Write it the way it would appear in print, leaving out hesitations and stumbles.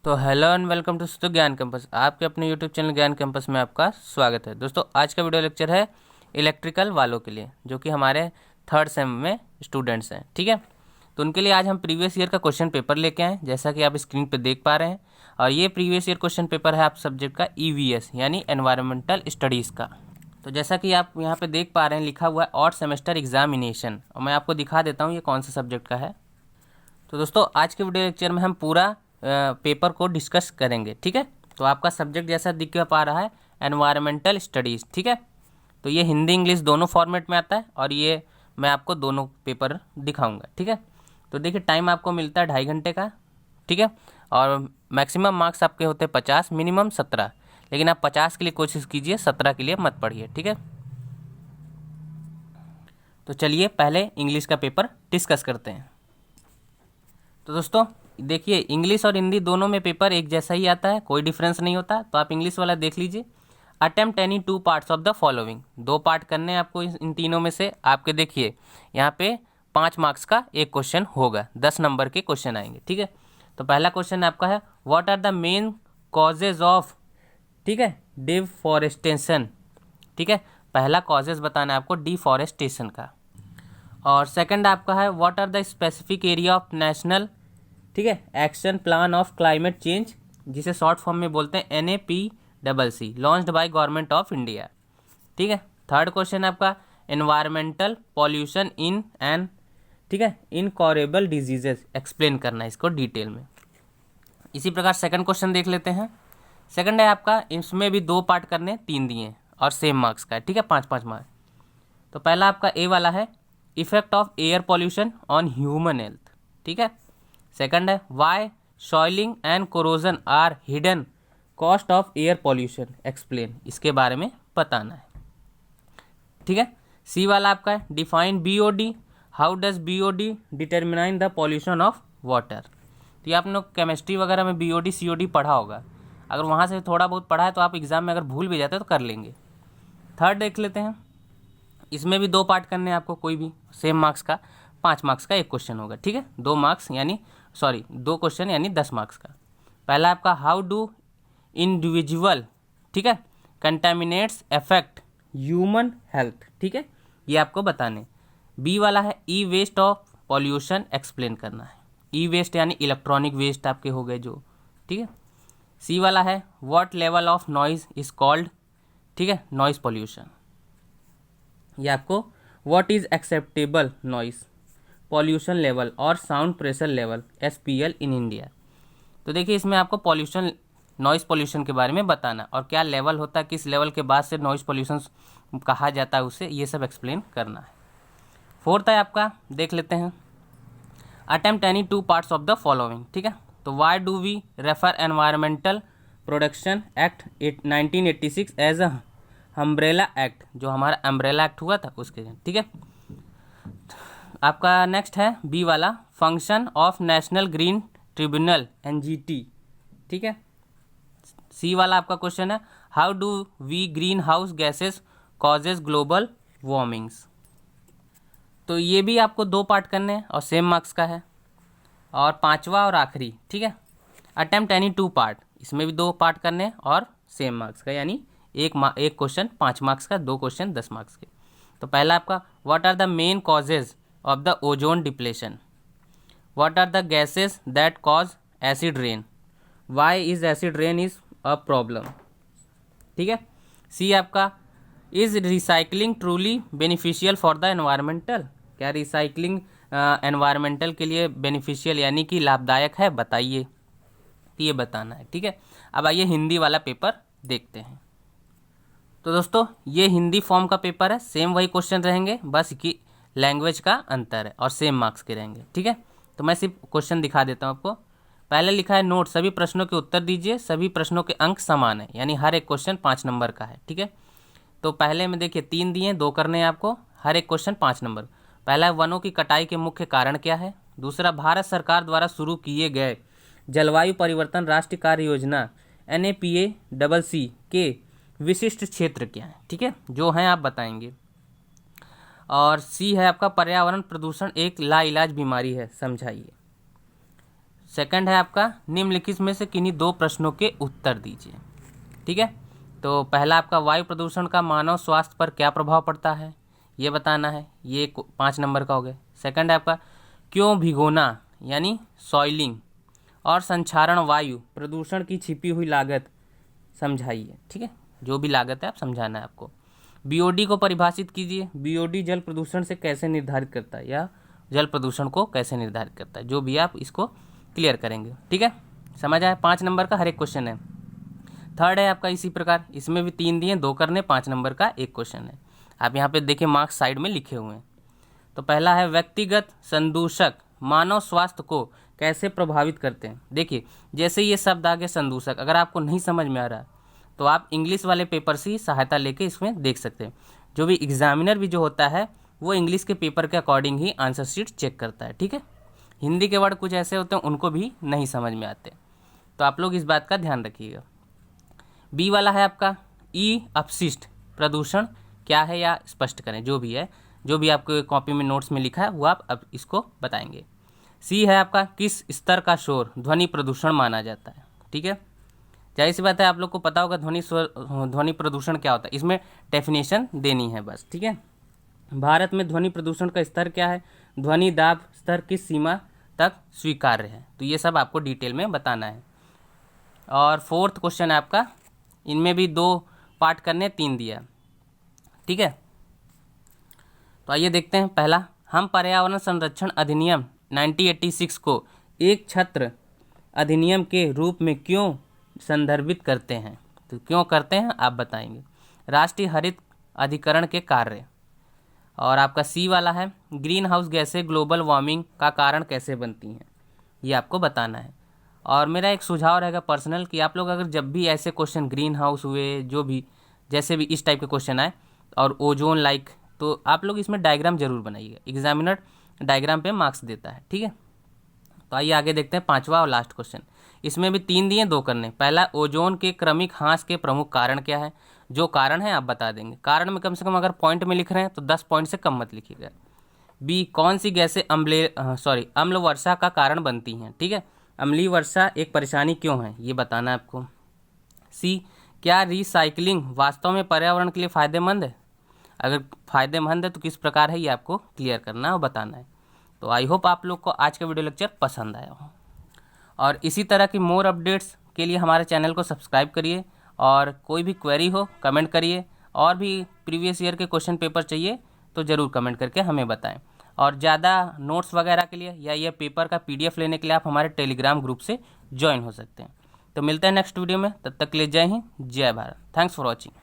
तो hello and welcome to दोस्तों ज्ञान कैंपस। आपके अपने यूट्यूब चैनल ज्ञान कैंपस में आपका स्वागत है। दोस्तों आज का वीडियो लेक्चर है इलेक्ट्रिकल वालों के लिए, जो कि हमारे थर्ड सेम में स्टूडेंट्स हैं। ठीक है, तो उनके लिए आज हम प्रीवियस ईयर का क्वेश्चन पेपर लेके आए, जैसा कि आप स्क्रीन पर देख पा रहे हैं। और ये प्रीवियस ईयर क्वेश्चन पेपर है आप सब्जेक्ट का EVS यानी एनवायरमेंटल स्टडीज़ का। तो जैसा कि आप यहाँ पे देख पा रहे हैं लिखा हुआ है ऑड सेमेस्टर एग्जामिनेशन, और मैं आपको दिखा देता हूँ ये कौन सा सब्जेक्ट का है। तो दोस्तों आज के वीडियो लेक्चर में हम पूरा पेपर को डिस्कस करेंगे। ठीक है, तो आपका सब्जेक्ट जैसा दिख पा रहा है एनवायरमेंटल स्टडीज़। ठीक है, तो ये हिंदी इंग्लिश दोनों फॉर्मेट में आता है और ये मैं आपको दोनों पेपर दिखाऊंगा। ठीक है, तो देखिए टाइम आपको मिलता है 2.5 घंटे का। ठीक है, और मैक्सिमम मार्क्स आपके होते हैं 50, मिनिमम 17, लेकिन आप 50 के लिए कोशिश कीजिए, 17 के लिए मत पढ़िए। ठीक है, तो चलिए पहले इंग्लिश का पेपर डिस्कस करते हैं। तो दोस्तों देखिए इंग्लिश और हिंदी दोनों में पेपर एक जैसा ही आता है, कोई डिफरेंस नहीं होता। तो आप इंग्लिश वाला देख लीजिए। Attempt any 2 parts of the following, 2 part करने हैं आपको इन तीनों में से। आपके देखिए यहाँ पे 5 मार्क्स का एक क्वेश्चन होगा, 10 नंबर के क्वेश्चन आएंगे। ठीक है, तो पहला क्वेश्चन आपका है what are the main causes of, ठीक है, डिफॉरेस्टेशन। ठीक है, पहला कॉजेज बताना है आपको डिफॉरेस्टेशन का। और सेकंड आपका है what are the specific area of national, ठीक है, action plan of climate change, जिसे शॉर्ट फॉर्म में बोलते हैं NAPCC, launched by government of India. ठीक है, थर्ड क्वेश्चन आपका एनवायरमेंटल पॉल्यूशन इन एन, ठीक है, इनकॉरेबल डिजीजेस, एक्सप्लेन करना है इसको डिटेल में। इसी प्रकार सेकंड क्वेश्चन देख लेते हैं। सेकंड है आपका, इसमें भी 2 पार्ट करने, 3 दिए और सेम मार्क्स का है। ठीक है, 5-5 मार्क्स। तो पहला आपका ए वाला है effect of air pollution on human health. ठीक है, सेकंड है why soiling and corrosion are hidden cost of air pollution, explain, इसके बारे में बताना है। ठीक है, सी वाला आपका है define BOD, how does BOD determine the pollution of water. तो ये आप लोग केमिस्ट्री वगैरह में BOD COD पढ़ा होगा, अगर वहाँ से थोड़ा बहुत पढ़ा है तो आप एग्जाम में अगर भूल भी जाते हैं तो कर लेंगे। थर्ड देख लेते हैं, इसमें भी 2 पार्ट करने हैं आपको, कोई भी सेम मार्क्स का, 5 मार्क्स का एक क्वेश्चन होगा। ठीक है, 2 मार्क्स यानी 2 क्वेश्चन यानी 10 मार्क्स का। पहला आपका हाउ डू इंडिविजुअल, ठीक है, कंटामिनेट्स अफेक्ट ह्यूमन हेल्थ। ठीक है, ये आपको बताने। बी वाला है E waste of pollution, explain करना है। ई वेस्ट यानी इलेक्ट्रॉनिक वेस्ट आपके हो गए जो। ठीक है, सी वाला है what level of noise is called, ठीक है, नॉइज पॉल्यूशन। ये आपको what is acceptable noise pollution level और sound pressure level SPL in India. तो देखिए इसमें आपको पॉल्यूशन, नॉइज़ पॉल्यूशन के बारे में बताना, और क्या लेवल होता है, किस लेवल के बाद से नॉइज़ पॉल्यूशन कहा जाता है उसे, ये सब एक्सप्लेन करना है। फोर्थ है आपका, देख लेते हैं attempt any 2 parts of the following. ठीक है, तो why do we refer environmental protection act 1986 as a umbrella act, जो हमारा अम्ब्रेला एक्ट हुआ था उसके। ठीक है, आपका नेक्स्ट है बी वाला function of national green tribunal NGT। ठीक है, सी वाला आपका क्वेश्चन है how do we greenhouse gases causes global warmings. तो ये भी आपको 2 पार्ट करने हैं और सेम मार्क्स का है। और पांचवा और आखिरी, ठीक है, अटेम्प्ट एनी 2 पार्ट, इसमें भी 2 पार्ट करने हैं और सेम मार्क्स का, यानी एक क्वेश्चन 5 मार्क्स का, 2 क्वेश्चन 10 मार्क्स के। तो पहला आपका what are the main causes of the ozone depletion, what are the gases that cause acid rain, why is acid rain is a problem. ठीक है, सी आपका is recycling truly beneficial for the environmental, क्या recycling environmental के लिए beneficial यानी कि लाभदायक है, बताइए, ये बताना है। ठीक है, अब आइए हिंदी वाला पेपर देखते हैं। तो दोस्तों ये हिंदी फॉर्म का पेपर है, सेम वही क्वेश्चन रहेंगे, बस कि लैंग्वेज का अंतर है और सेम मार्क्स के रहेंगे। ठीक है, तो मैं सिर्फ क्वेश्चन दिखा देता हूँ आपको। पहले लिखा है नोट, सभी प्रश्नों के उत्तर दीजिए, सभी प्रश्नों के अंक समान है, यानी हर एक क्वेश्चन 5 नंबर का है। ठीक है, तो पहले में देखिए 3 दिए, 2 करने हैं आपको, हर एक क्वेश्चन 5 नंबर। पहला है वनों की कटाई के मुख्य कारण क्या है। दूसरा, भारत सरकार द्वारा शुरू किए गए जलवायु परिवर्तन राष्ट्रीय कार्य योजना NAPCC के विशिष्ट क्षेत्र क्या है। ठीक है, जो हैं आप बताएंगे। और सी है आपका पर्यावरण प्रदूषण एक लाइलाज बीमारी है, समझाइए। सेकंड है आपका निम्नलिखित में से किन्हीं 2 प्रश्नों के उत्तर दीजिए। ठीक है, तो पहला आपका वायु प्रदूषण का मानव स्वास्थ्य पर क्या प्रभाव पड़ता है, ये बताना है, ये 5 नंबर का हो गया। सेकंड है आपका क्यों भिगोना यानी सॉइलिंग और संक्षारण वायु प्रदूषण की छिपी हुई लागत समझाइए। ठीक है, जो भी लागत है आप समझाना है आपको। बीओडी को परिभाषित कीजिए, बीओडी जल प्रदूषण से कैसे निर्धारित करता है या जल प्रदूषण को कैसे निर्धारित करता है, जो भी आप इसको क्लियर करेंगे। ठीक है, समझ आया, 5 नंबर का हर एक क्वेश्चन है। थर्ड है आपका इसी प्रकार, इसमें भी 3 दिए, 2 करने, 5 नंबर का एक क्वेश्चन है। आप यहाँ पे देखिए मार्क्स साइड में लिखे हुए हैं। तो पहला है व्यक्तिगत संदूषक मानव स्वास्थ्य को कैसे प्रभावित करते हैं। देखिए जैसे ये शब्द आ गए संदूषक, अगर आपको नहीं समझ में आ रहा तो आप इंग्लिश वाले पेपर से ही सहायता लेके इसमें देख सकते हैं। जो भी एग्जामिनर भी जो होता है वो इंग्लिश के पेपर के अकॉर्डिंग ही आंसर शीट चेक करता है। ठीक है, हिंदी के वर्ड कुछ ऐसे होते हैं उनको भी नहीं समझ में आते, तो आप लोग इस बात का ध्यान रखिएगा। बी वाला है आपका ई अपशिष्ट प्रदूषण क्या है या स्पष्ट करें, जो भी है, जो भी आपको कॉपी में नोट्स में लिखा है वो आप अब इसको बताएंगे। सी है आपका किस स्तर का शोर ध्वनि प्रदूषण माना जाता है। ठीक है, जाहिर सी बात है आप लोग को पता होगा ध्वनि प्रदूषण क्या होता है, इसमें डेफिनेशन देनी है बस। ठीक है, भारत में ध्वनि प्रदूषण का स्तर क्या है, ध्वनि दाब स्तर किस सीमा तक स्वीकार्य है, तो ये सब आपको डिटेल में बताना है। और फोर्थ क्वेश्चन है आपका, इनमें भी 2 पार्ट करने, 3 दिया। ठीक है, तो आइए देखते हैं। पहला, हम पर्यावरण संरक्षण अधिनियम 1986 को एक छत्र अधिनियम के रूप में क्यों संदर्भित करते हैं, तो क्यों करते हैं आप बताएंगे। राष्ट्रीय हरित अधिकरण के कार्य। और आपका सी वाला है ग्रीन हाउस गैसें ग्लोबल वार्मिंग का कारण कैसे बनती हैं, ये आपको बताना है। और मेरा एक सुझाव रहेगा पर्सनल कि आप लोग अगर जब भी ऐसे क्वेश्चन ग्रीन हाउस हुए, जो भी जैसे भी इस टाइप के क्वेश्चन आए और ओजोन लाइक, तो आप लोग इसमें डायग्राम जरूर बनाइएगा, एग्जामिनर डायग्राम पे मार्क्स देता है। ठीक है, तो आइए आगे देखते हैं 5वां और लास्ट क्वेश्चन। इसमें भी 3 दिए, 2 करने। पहला, ओजोन के क्रमिक ह्रास के प्रमुख कारण क्या है, जो कारण है आप बता देंगे। कारण में कम से कम अगर पॉइंट में लिख रहे हैं तो 10 पॉइंट से कम मत लिखिएगा। बी, कौन सी गैसें अम्ल वर्षा का कारण बनती हैं। ठीक है, अम्लीय वर्षा एक परेशानी क्यों है, ये बताना है आपको। सी, क्या रिसाइकलिंग वास्तव में पर्यावरण के लिए फ़ायदेमंद है, अगर फ़ायदेमंद है तो किस प्रकार है, ये आपको क्लियर करना है और बताना है। तो आई होप आप लोग को आज का वीडियो लेक्चर पसंद आया हो, और इसी तरह की मोर अपडेट्स के लिए हमारे चैनल को सब्सक्राइब करिए, और कोई भी क्वेरी हो कमेंट करिए, और भी प्रीवियस ईयर के क्वेश्चन पेपर चाहिए तो ज़रूर कमेंट करके हमें बताएं। और ज़्यादा नोट्स वगैरह के लिए या ये पेपर का PDF लेने के लिए आप हमारे टेलीग्राम ग्रुप से ज्वाइन हो सकते हैं। तो मिलते हैं नेक्स्ट वीडियो में, तब तक के लिए जय हिंद, जय भारत। Thanks for watching.